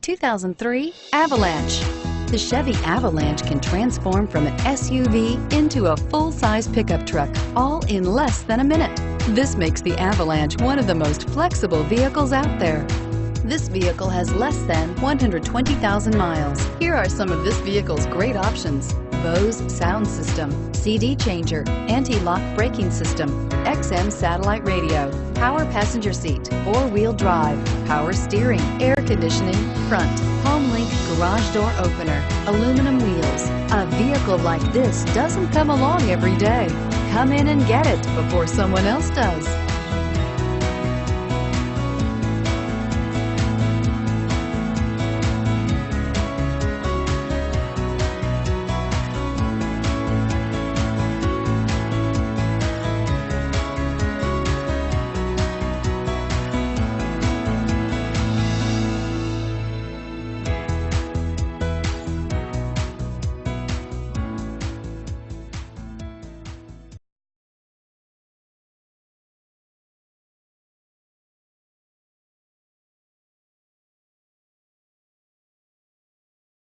2003 Avalanche. The Chevy Avalanche can transform from an SUV into a full-size pickup truck, all in less than a minute. This makes the Avalanche one of the most flexible vehicles out there. This vehicle has less than 120,000 miles. Here are some of this vehicle's great options: Bose sound system, CD changer, anti-lock braking system, XM satellite radio, power passenger seat, four-wheel drive, power steering, air conditioning, front, HomeLink garage door opener, aluminum wheels. A vehicle like this doesn't come along every day. Come in and get it before someone else does.